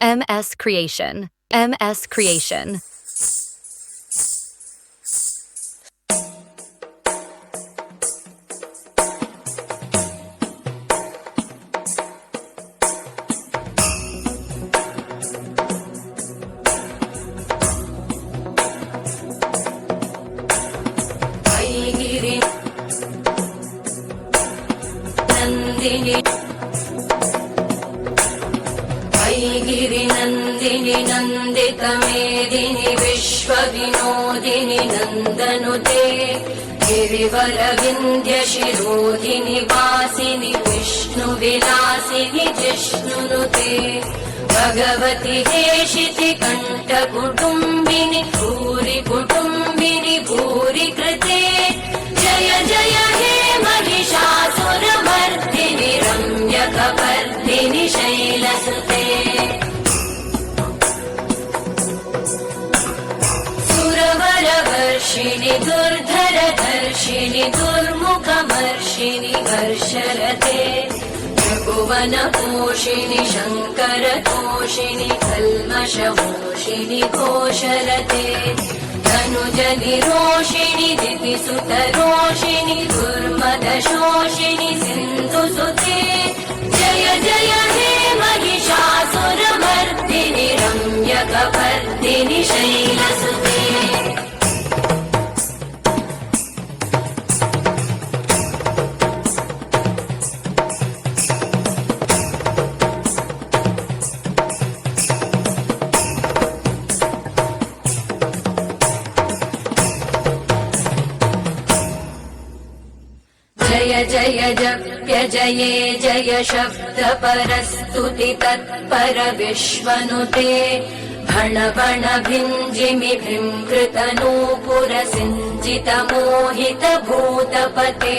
MS Creation. MS Creation. गिरिनन्दिनि नन्दितमेदिनि विश्वविनोदिनि नन्दनुते गिरिवरविन्ध्यशिरोधिनि वासिनि विष्णुविलासिनि जिष्णुनुते भगवति हेशिति कण्ठकुटुम्बिनि भूरि कुटुम्बिनि भूरि कृते जय जय हे महिषासुरमर्दिनि रम्यकपर्दिनि शैलसुते सुरवरवर्षिणि दुर्धरधर्षिणि दुर्मुखमर्षिणि हर्षरते त्रिभुवनपोषिणि शङ्करतोषिणि कल्मषमोषिणि घोषरते धनुजनिरोषिणि दितिसुतरोषिणि दुर्मदशोषिणि सिन्धुसुते जय जय हे महिषासुरमर्दिनि रम्यकपर्दिनि शैलसुते जय जय जप्य जये जय शब्द परस्तुति तत्पर विश्वनुते भण भण भिञ्जिमि भृङ्कृत नूपुर सिञ्जित मोहित भूतपते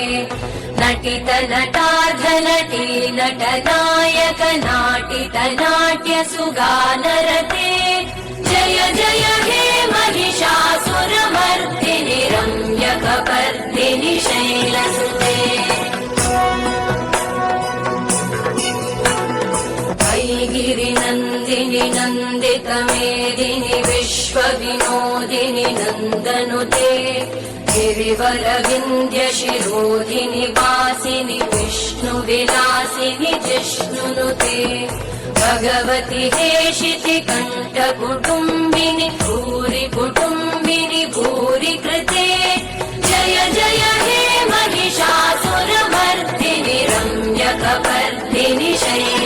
नटित नटार्ध नटी नटनायक नाटित नाट्य सुगानरते जय जय हे महिषासुरमर्दिनि रम्यकपर्दिनि शैलसुते गिरिनन्दिनि नन्दितमेदिनि विश्वविनोदिनि नन्दनुते गिरिवरविन्ध्यशिरोधिनि वासिनि विष्णुविलासिनि जिष्णुनुते भगवति हेशिति कण्ठकुटुम्बिनि भूरि कुटुम्बिनि भूरि कृते जय जय हे महिषासुरमर्दिनि रम्यकपर्दिनि शैलसुते